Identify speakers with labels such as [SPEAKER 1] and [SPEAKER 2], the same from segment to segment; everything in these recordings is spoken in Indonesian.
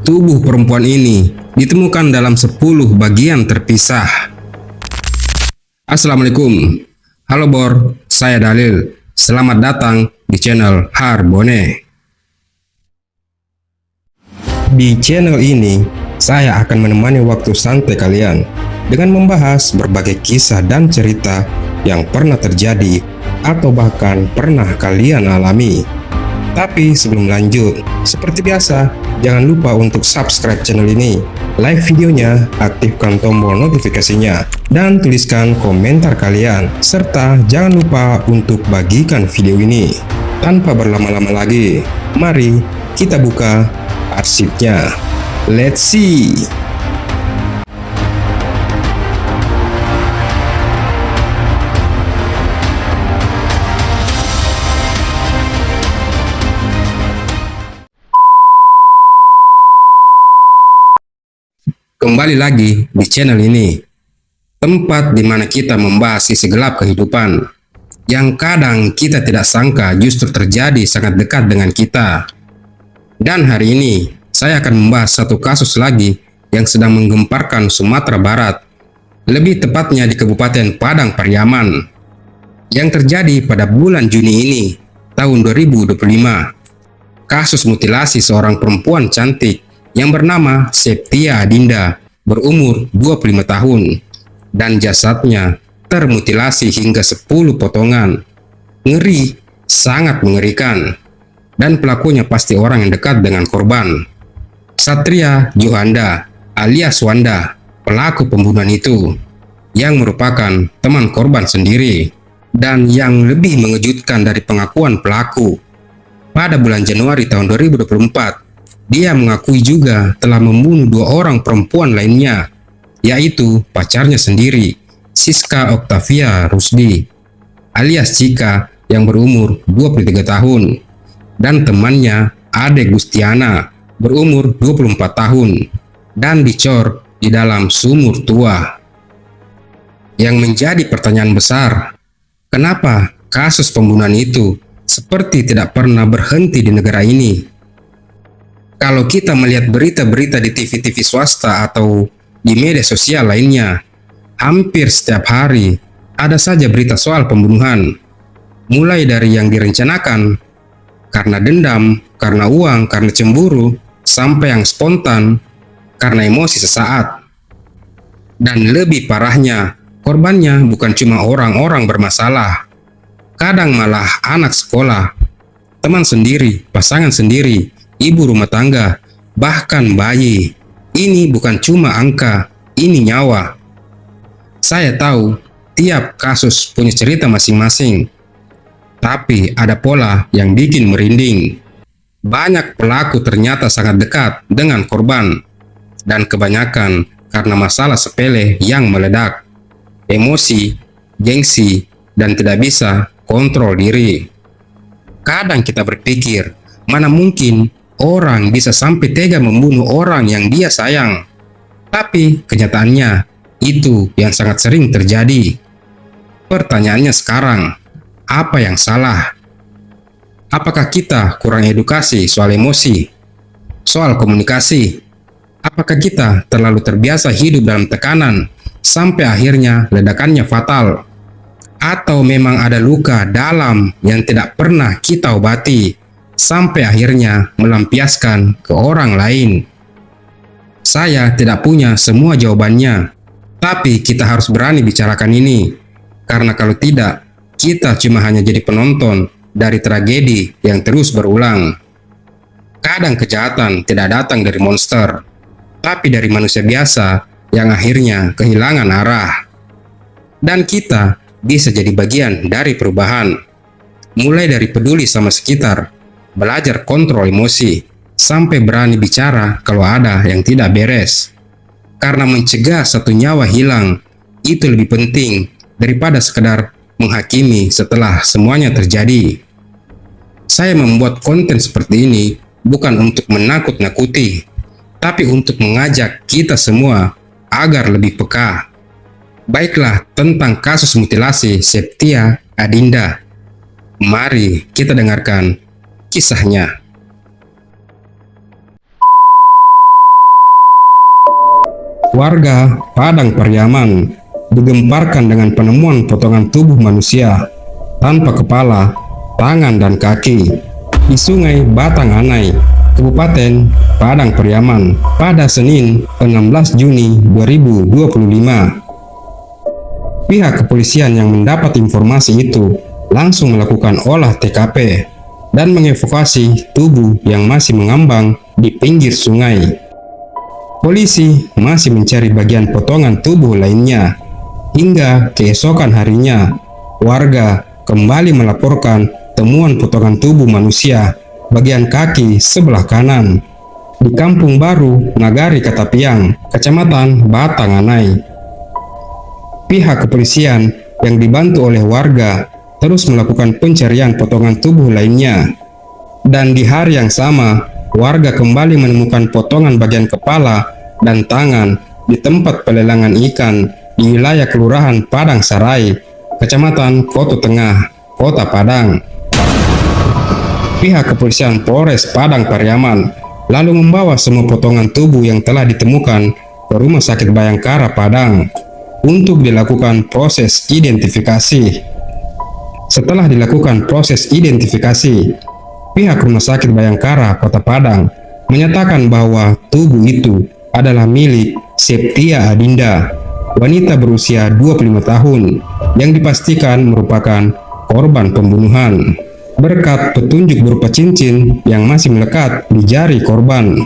[SPEAKER 1] Tubuh perempuan ini ditemukan dalam 10 bagian terpisah. Assalamualaikum. Halo Bor, saya Dalil. Selamat datang di channel Harbone. Di channel ini, saya akan menemani waktu santai kalian dengan membahas berbagai kisah dan cerita yang pernah terjadi atau bahkan pernah kalian alami. Tapi sebelum lanjut, seperti biasa, jangan lupa untuk subscribe channel ini, like videonya, aktifkan tombol notifikasinya, dan tuliskan komentar kalian. Serta jangan lupa untuk bagikan video ini. Tanpa berlama-lama lagi, mari kita buka arsipnya. Let's see. Kembali lagi di channel ini, tempat di mana kita membahas sisi gelap kehidupan yang kadang kita tidak sangka justru terjadi sangat dekat dengan kita. Dan hari ini, saya akan membahas satu kasus lagi yang sedang menggemparkan Sumatera Barat, lebih tepatnya di Kabupaten Padang Pariaman, yang terjadi pada bulan Juni ini, tahun 2025. Kasus mutilasi seorang perempuan cantik yang bernama Septia Adinda, berumur 25 tahun, dan jasadnya termutilasi hingga 10 potongan. Ngeri, sangat mengerikan. Dan pelakunya pasti orang yang dekat dengan korban. Satria Johanda alias Wanda, pelaku pembunuhan itu, yang merupakan teman korban sendiri. Dan yang lebih mengejutkan dari pengakuan pelaku, pada bulan Januari tahun 2024, dia mengakui juga telah membunuh 2 orang perempuan lainnya, yaitu pacarnya sendiri, Siska Octavia Rusdi alias Cika yang berumur 23 tahun, dan temannya Ade Gustiana berumur 24 tahun, dan dicor di dalam sumur tua. Yang menjadi pertanyaan besar, kenapa kasus pembunuhan itu seperti tidak pernah berhenti di negara ini? Kalau kita melihat berita-berita di TV-TV swasta atau di media sosial lainnya, hampir setiap hari ada saja berita soal pembunuhan. Mulai dari yang direncanakan, karena dendam, karena uang, karena cemburu, sampai yang spontan, karena emosi sesaat. Dan lebih parahnya, korbannya bukan cuma orang-orang bermasalah. Kadang malah anak sekolah, teman sendiri, pasangan sendiri, ibu rumah tangga, bahkan bayi. Ini bukan cuma angka, ini nyawa. Saya tahu tiap kasus punya cerita masing-masing, tapi ada pola yang bikin merinding. Banyak pelaku ternyata sangat dekat dengan korban, dan kebanyakan karena masalah sepele yang meledak, emosi, gengsi, dan tidak bisa kontrol diri. Kadang kita berpikir, mana mungkin orang bisa sampai tega membunuh orang yang dia sayang. Tapi kenyataannya, itu yang sangat sering terjadi. Pertanyaannya sekarang, apa yang salah? Apakah kita kurang edukasi soal emosi, soal komunikasi? Apakah kita terlalu terbiasa hidup dalam tekanan sampai akhirnya ledakannya fatal? Atau memang ada luka dalam yang tidak pernah kita obati sampai akhirnya melampiaskan ke orang lain? Saya tidak punya semua jawabannya, tapi kita harus berani bicarakan ini, karena kalau tidak, kita cuma hanya jadi penonton dari tragedi yang terus berulang. Kadang kejahatan tidak datang dari monster, tapi dari manusia biasa yang akhirnya kehilangan arah. Dan kita bisa jadi bagian dari perubahan, mulai dari peduli sama sekitar, belajar kontrol emosi, sampai berani bicara kalau ada yang tidak beres. Karena mencegah satu nyawa hilang, itu lebih penting daripada sekedar menghakimi setelah semuanya terjadi. Saya membuat konten seperti ini bukan untuk menakut-nakuti, tapi untuk mengajak kita semua agar lebih peka. Baiklah, tentang kasus mutilasi Septia Adinda. Mari kita dengarkan kisahnya. Warga Padang Pariaman digemparkan dengan penemuan potongan tubuh manusia tanpa kepala, tangan, dan kaki di Sungai Batang Anai, Kabupaten Padang Pariaman pada Senin 16 Juni 2025. Pihak kepolisian yang mendapat informasi itu langsung melakukan olah TKP dan mengevakuasi tubuh yang masih mengambang di pinggir sungai. Polisi masih mencari bagian potongan tubuh lainnya. Hingga keesokan harinya, warga kembali melaporkan temuan potongan tubuh manusia bagian kaki sebelah kanan di Kampung Baru, Nagari Katapiang, Kecamatan Batang Anai. Pihak kepolisian yang dibantu oleh warga terus melakukan pencarian potongan tubuh lainnya. Dan di hari yang sama, warga kembali menemukan potongan bagian kepala dan tangan di tempat pelelangan ikan di wilayah Kelurahan Padang Sarai, Kecamatan Koto Tengah, Kota Padang. Pihak kepolisian Polres Padang Pariaman lalu membawa semua potongan tubuh yang telah ditemukan ke Rumah Sakit Bayangkara Padang untuk dilakukan proses identifikasi. Setelah dilakukan proses identifikasi, pihak Rumah Sakit Bayangkara Kota Padang menyatakan bahwa tubuh itu adalah milik Septia Adinda, wanita berusia 25 tahun yang dipastikan merupakan korban pembunuhan berkat petunjuk berupa cincin yang masih melekat di jari korban.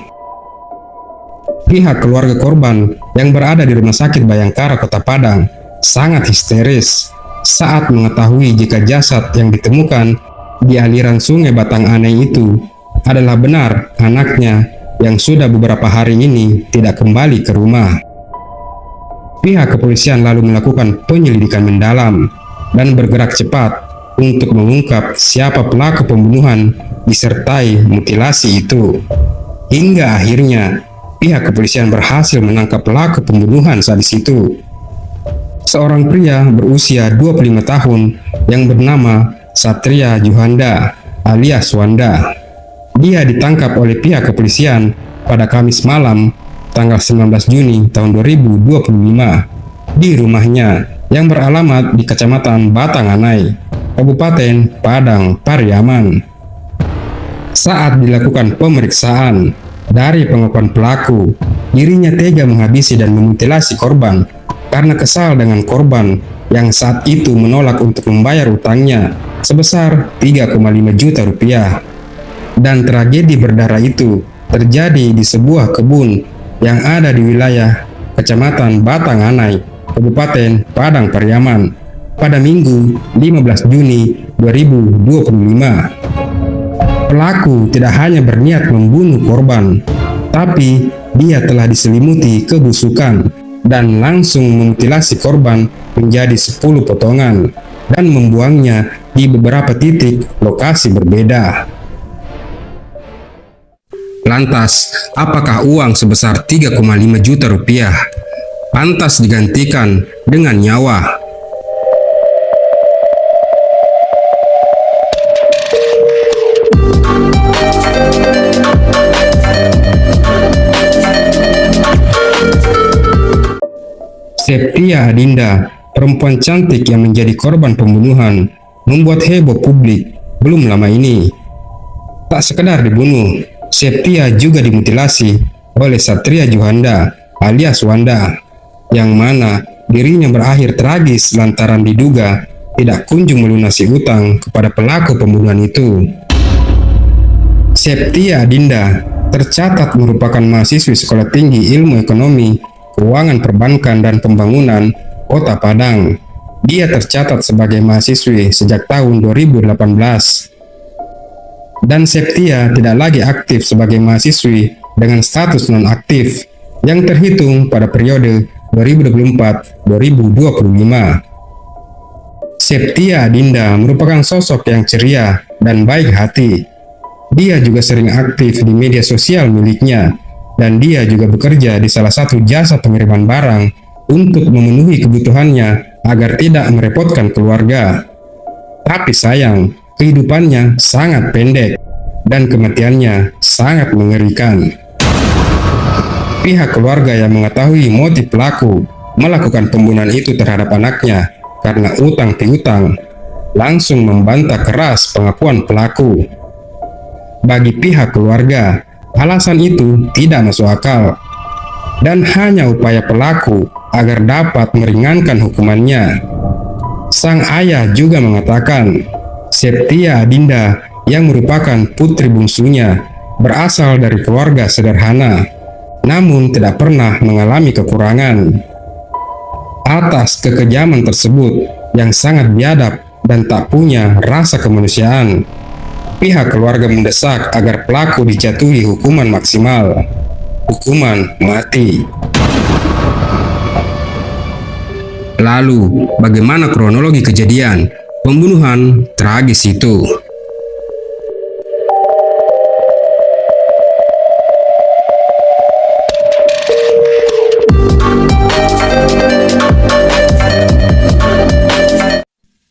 [SPEAKER 1] Pihak keluarga korban yang berada di Rumah Sakit Bayangkara Kota Padang sangat histeris saat mengetahui jika jasad yang ditemukan di aliran Sungai Batang Anai itu adalah benar anaknya yang sudah beberapa hari ini tidak kembali ke rumah. Pihak kepolisian lalu melakukan penyelidikan mendalam dan bergerak cepat untuk mengungkap siapa pelaku pembunuhan disertai mutilasi itu. Hingga akhirnya pihak kepolisian berhasil menangkap pelaku pembunuhan sadis itu. Seorang pria berusia 25 tahun yang bernama Satria Juhanda alias Wanda. Dia ditangkap oleh pihak kepolisian pada Kamis malam tanggal 19 Juni tahun 2025 di rumahnya yang beralamat di Kecamatan Batang Anai, Kabupaten Padang Pariaman. Saat dilakukan pemeriksaan, dari pengakuan pelaku, dirinya tega menghabisi dan memutilasi korban karena kesal dengan korban yang saat itu menolak untuk membayar utangnya sebesar 3,5 juta rupiah. Dan tragedi berdarah itu terjadi di sebuah kebun yang ada di wilayah Kecamatan Batang Anai, Kabupaten Padang Pariaman pada Minggu 15 Juni 2025. Pelaku tidak hanya berniat membunuh korban, tapi dia telah diselimuti kebusukan dan langsung memutilasi korban menjadi 10 potongan dan membuangnya di beberapa titik lokasi berbeda. Lantas, apakah uang sebesar 3,5 juta rupiah pantas digantikan dengan nyawa? Septia Adinda, perempuan cantik yang menjadi korban pembunuhan, membuat heboh publik belum lama ini. Tak sekedar dibunuh, Septia juga dimutilasi oleh Satria Juhanda alias Wanda, yang mana dirinya berakhir tragis lantaran diduga tidak kunjung melunasi utang kepada pelaku pembunuhan itu. Septia Adinda tercatat merupakan mahasiswi Sekolah Tinggi Ilmu Ekonomi, Keuangan Perbankan dan Pembangunan Kota Padang. Dia tercatat sebagai mahasiswi sejak tahun 2018. Dan Septia tidak lagi aktif sebagai mahasiswi dengan status nonaktif yang terhitung pada periode 2024-2025. Septia Adinda merupakan sosok yang ceria dan baik hati. Dia juga sering aktif di media sosial miliknya, dan dia juga bekerja di salah satu jasa pengiriman barang untuk memenuhi kebutuhannya agar tidak merepotkan keluarga. Tapi sayang, kehidupannya sangat pendek dan kematiannya sangat mengerikan. Pihak keluarga yang mengetahui motif pelaku melakukan pembunuhan itu terhadap anaknya karena utang piutang langsung membantah keras pengakuan pelaku. Bagi pihak keluarga, alasan itu tidak masuk akal dan hanya upaya pelaku agar dapat meringankan hukumannya. Sang ayah juga mengatakan, Septia Adinda yang merupakan putri bungsunya berasal dari keluarga sederhana, namun tidak pernah mengalami kekurangan. Atas kekejaman tersebut yang sangat biadab dan tak punya rasa kemanusiaan, pihak keluarga mendesak agar pelaku dijatuhi hukuman maksimal, hukuman mati. Lalu, bagaimana kronologi kejadian pembunuhan tragis itu?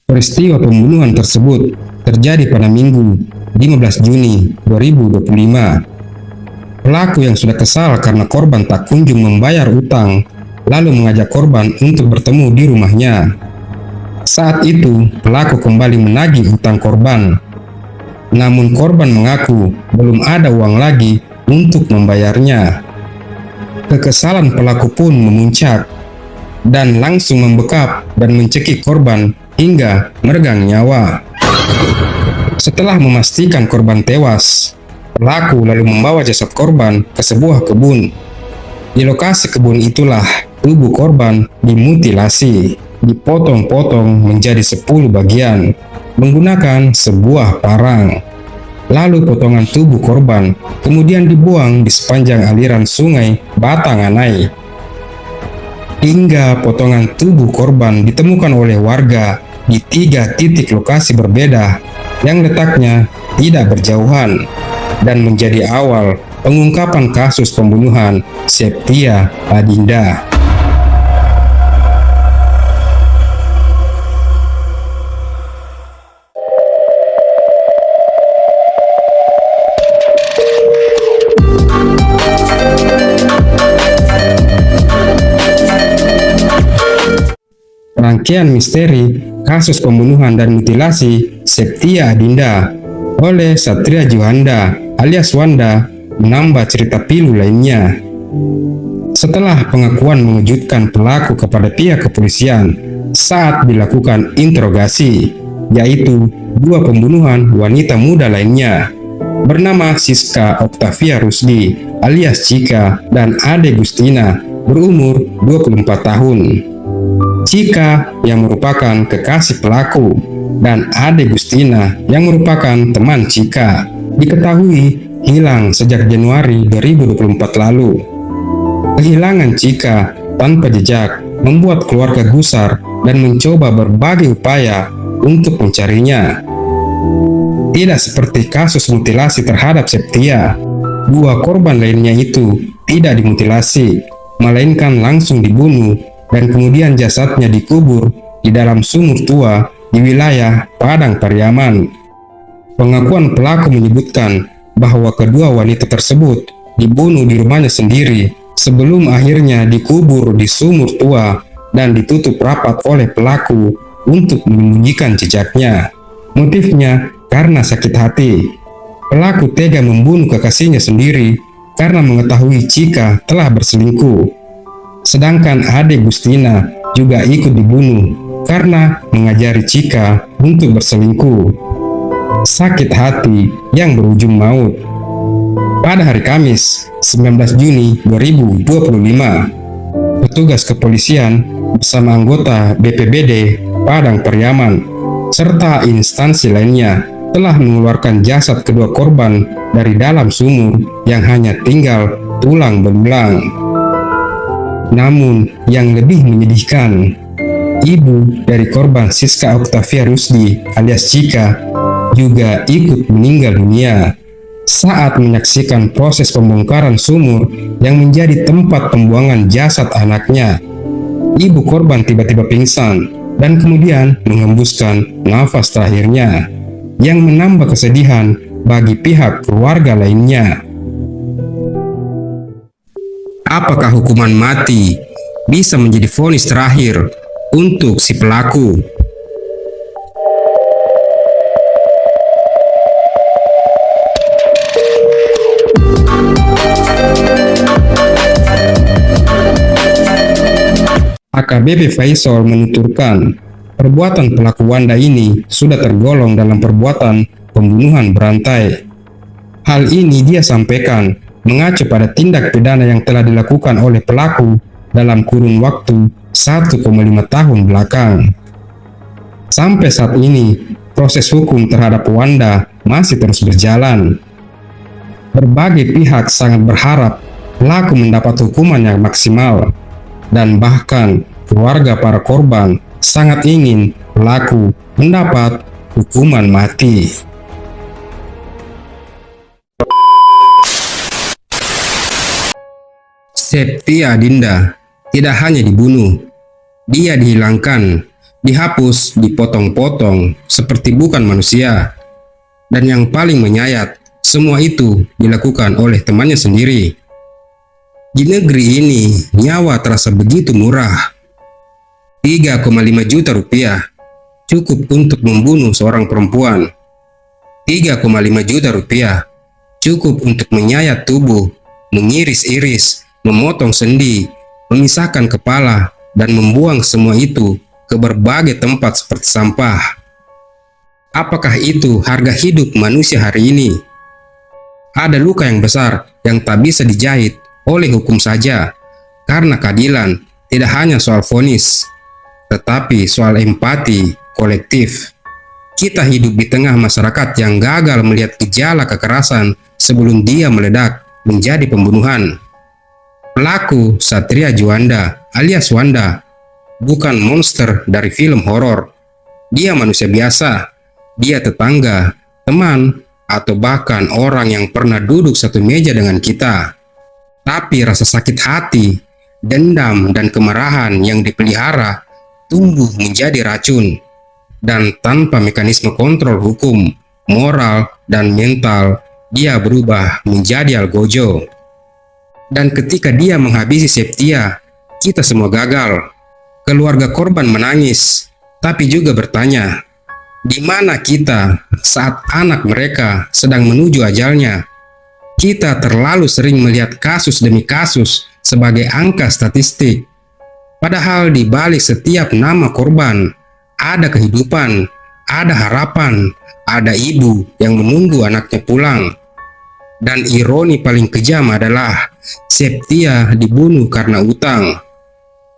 [SPEAKER 1] Peristiwa pembunuhan tersebut terjadi pada Minggu 15 Juni 2025. Pelaku yang sudah kesal karena korban tak kunjung membayar utang lalu mengajak korban untuk bertemu di rumahnya. Saat itu, pelaku kembali menagih utang korban. Namun korban mengaku belum ada uang lagi untuk membayarnya. Kekesalan pelaku pun memuncak dan langsung membekap dan mencekik korban hingga meregang nyawa. Setelah memastikan korban tewas, pelaku lalu membawa jasad korban ke sebuah kebun. Di lokasi kebun itulah tubuh korban dimutilasi, dipotong-potong menjadi 10 bagian menggunakan sebuah parang. Lalu potongan tubuh korban kemudian dibuang di sepanjang aliran sungai Batanganai. Hingga potongan tubuh korban ditemukan oleh warga di 3 titik lokasi berbeda yang letaknya tidak berjauhan dan menjadi awal pengungkapan kasus pembunuhan Septia Adinda. Rangkaian misteri kasus pembunuhan dan mutilasi Septia Adinda oleh Satria Juhanda alias Wanda menambah cerita pilu lainnya. Setelah pengakuan mengejutkan pelaku kepada pihak kepolisian saat dilakukan interogasi, yaitu 2 pembunuhan wanita muda lainnya bernama Siska Octavia Rusdi alias Cika dan Ade Gustina berumur 24 tahun. Cika yang merupakan kekasih pelaku dan Ade Gustina yang merupakan teman Cika diketahui hilang sejak Januari 2024 lalu. Kehilangan Cika tanpa jejak membuat keluarga gusar dan mencoba berbagai upaya untuk mencarinya. Tidak seperti kasus mutilasi terhadap Septia, 2 korban lainnya itu tidak dimutilasi, melainkan langsung dibunuh dan kemudian jasadnya dikubur di dalam sumur tua di wilayah Padang Pariaman. Pengakuan pelaku menyebutkan bahwa kedua wanita tersebut dibunuh di rumahnya sendiri sebelum akhirnya dikubur di sumur tua dan ditutup rapat oleh pelaku untuk menyembunyikan jejaknya. Motifnya karena sakit hati. Pelaku tega membunuh kekasihnya sendiri karena mengetahui Cika telah berselingkuh. Sedangkan Ade Gustina juga ikut dibunuh karena mengajari Cika untuk berselingkuh. Sakit hati yang berujung maut. Pada hari Kamis, 19 Juni 2025, petugas kepolisian bersama anggota BPBD Padang Pariaman serta instansi lainnya telah mengeluarkan jasad kedua korban dari dalam sumur yang hanya tinggal tulang belulang. Namun yang lebih menyedihkan, ibu dari korban Siska Octavia Rusdi alias Cika juga ikut meninggal dunia saat menyaksikan proses pembongkaran sumur yang menjadi tempat pembuangan jasad anaknya. Ibu korban tiba-tiba pingsan dan kemudian menghembuskan nafas terakhirnya yang menambah kesedihan bagi pihak keluarga lainnya. Apakah hukuman mati bisa menjadi vonis terakhir untuk si pelaku? AKBP Faisal menuturkan, perbuatan pelaku Wanda ini sudah tergolong dalam perbuatan pembunuhan berantai. Hal ini dia sampaikan mengacu pada tindak pidana yang telah dilakukan oleh pelaku dalam kurun waktu 1,5 tahun belakang. Sampai saat ini, proses hukum terhadap Wanda masih terus berjalan. Berbagai pihak sangat berharap pelaku mendapat hukuman yang maksimal, dan bahkan keluarga para korban sangat ingin pelaku mendapat hukuman mati. Septia Adinda tidak hanya dibunuh, dia dihilangkan, dihapus, dipotong-potong seperti bukan manusia. Dan yang paling menyayat, semua itu dilakukan oleh temannya sendiri. Di negeri ini, nyawa terasa begitu murah. 3,5 juta rupiah cukup untuk membunuh seorang perempuan. 3,5 juta rupiah cukup untuk menyayat tubuh, mengiris-iris, memotong sendi, memisahkan kepala, dan membuang semua itu ke berbagai tempat seperti sampah. Apakah itu harga hidup manusia hari ini? Ada luka yang besar yang tak bisa dijahit oleh hukum saja, karena keadilan tidak hanya soal vonis, tetapi soal empati kolektif. Kita hidup di tengah masyarakat yang gagal melihat gejala kekerasan sebelum dia meledak menjadi pembunuhan. Pelaku Satria Juanda alias Wanda bukan monster dari film horor. Dia manusia biasa, dia tetangga, teman, atau bahkan orang yang pernah duduk satu meja dengan kita. Tapi rasa sakit hati, dendam, dan kemarahan yang dipelihara tumbuh menjadi racun. Dan tanpa mekanisme kontrol hukum, moral, dan mental, dia berubah menjadi algojo. Dan ketika dia menghabisi Septia, kita semua gagal. Keluarga korban menangis, tapi juga bertanya, di mana kita saat anak mereka sedang menuju ajalnya? Kita terlalu sering melihat kasus demi kasus sebagai angka statistik. Padahal di balik setiap nama korban, ada kehidupan, ada harapan, ada ibu yang menunggu anaknya pulang. Dan ironi paling kejam adalah Septia dibunuh karena utang.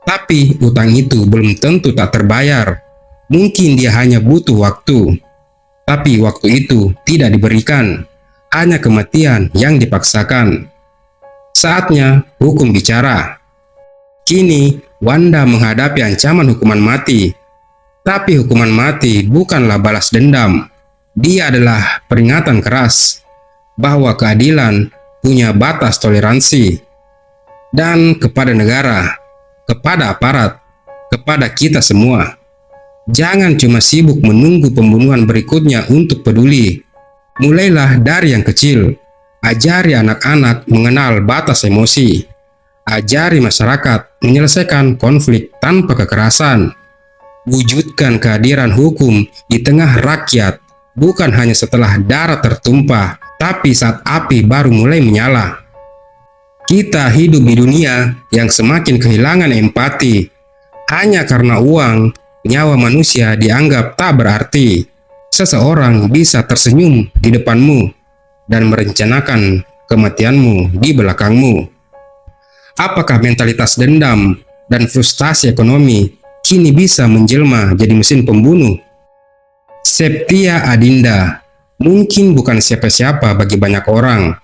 [SPEAKER 1] Tapi utang itu belum tentu tak terbayar. Mungkin dia hanya butuh waktu. Tapi waktu itu tidak diberikan. Hanya kematian yang dipaksakan. Saatnya hukum bicara. Kini Wanda menghadapi ancaman hukuman mati. Tapi hukuman mati bukanlah balas dendam. Dia adalah peringatan keras bahwa keadilan punya batas toleransi. Dan kepada negara, kepada aparat, kepada kita semua, jangan cuma sibuk menunggu pembunuhan berikutnya untuk peduli. Mulailah dari yang kecil. Ajari anak-anak mengenal batas emosi. Ajari masyarakat menyelesaikan konflik tanpa kekerasan. Wujudkan kehadiran hukum di tengah rakyat, bukan hanya setelah darah tertumpah, tapi saat api baru mulai menyala. Kita hidup di dunia yang semakin kehilangan empati. Hanya karena uang, nyawa manusia dianggap tak berarti. Seseorang bisa tersenyum di depanmu dan merencanakan kematianmu di belakangmu. Apakah mentalitas dendam dan frustasi ekonomi kini bisa menjelma jadi mesin pembunuh? Septia Adinda mungkin bukan siapa-siapa bagi banyak orang,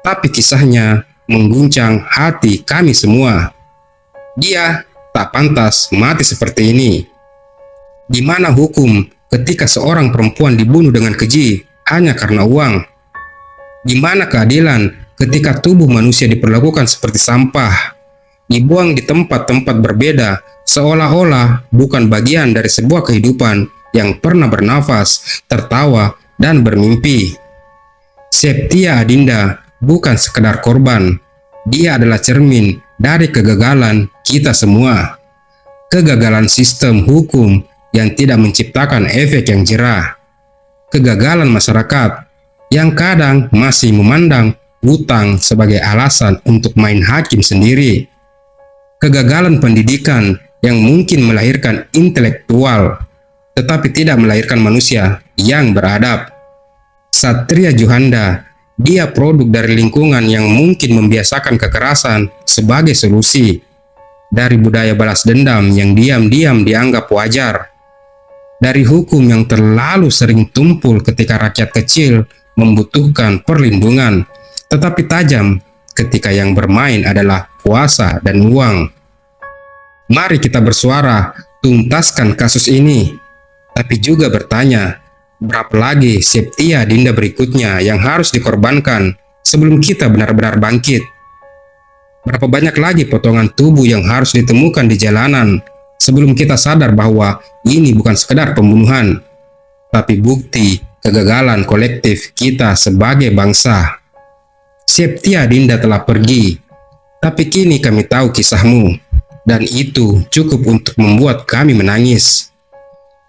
[SPEAKER 1] tapi kisahnya mengguncang hati kami semua. Dia tak pantas mati seperti ini. Di mana hukum ketika seorang perempuan dibunuh dengan keji hanya karena uang? Di mana keadilan ketika tubuh manusia diperlakukan seperti sampah, dibuang di tempat-tempat berbeda, seolah-olah bukan bagian dari sebuah kehidupan yang pernah bernafas, tertawa, dan bermimpi? Septia Adinda bukan sekedar korban, dia adalah cermin dari kegagalan kita semua. Kegagalan sistem hukum yang tidak menciptakan efek yang jerah. Kegagalan masyarakat yang kadang masih memandang utang sebagai alasan untuk main hakim sendiri. Kegagalan pendidikan yang mungkin melahirkan intelektual, tetapi tidak melahirkan manusia yang beradab. Satria Djuhanda, dia produk dari lingkungan yang mungkin membiasakan kekerasan sebagai solusi, dari budaya balas dendam yang diam-diam dianggap wajar, dari hukum yang terlalu sering tumpul ketika rakyat kecil membutuhkan perlindungan, tetapi tajam ketika yang bermain adalah kuasa dan uang. Mari kita bersuara, tuntaskan kasus ini, tapi juga bertanya, berapa lagi Septia Dinda berikutnya yang harus dikorbankan sebelum kita benar-benar bangkit? Berapa banyak lagi potongan tubuh yang harus ditemukan di jalanan sebelum kita sadar bahwa ini bukan sekedar pembunuhan, tapi bukti kegagalan kolektif kita sebagai bangsa. Septia Dinda telah pergi, tapi kini kami tahu kisahmu, dan itu cukup untuk membuat kami menangis.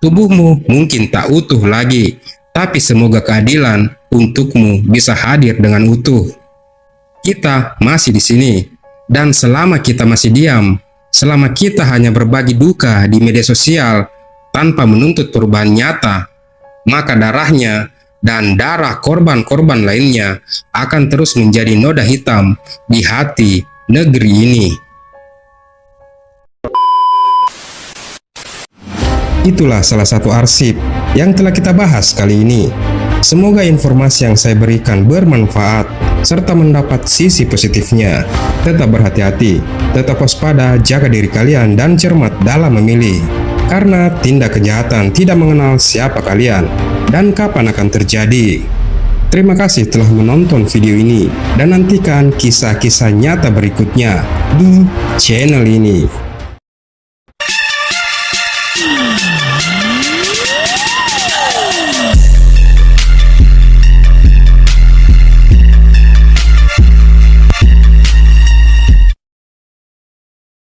[SPEAKER 1] Tubuhmu mungkin tak utuh lagi, tapi semoga keadilan untukmu bisa hadir dengan utuh. Kita masih di sini, dan selama kita masih diam, selama kita hanya berbagi duka di media sosial tanpa menuntut perubahan nyata, maka darahnya dan darah korban-korban lainnya akan terus menjadi noda hitam di hati negeri ini. Itulah salah satu arsip yang telah kita bahas kali ini. Semoga informasi yang saya berikan bermanfaat serta mendapat sisi positifnya. Tetap berhati-hati, tetap waspada, jaga diri kalian dan cermat dalam memilih. Karena tindak kejahatan tidak mengenal siapa kalian dan kapan akan terjadi. Terima kasih telah menonton video ini dan nantikan kisah-kisah nyata berikutnya di channel ini.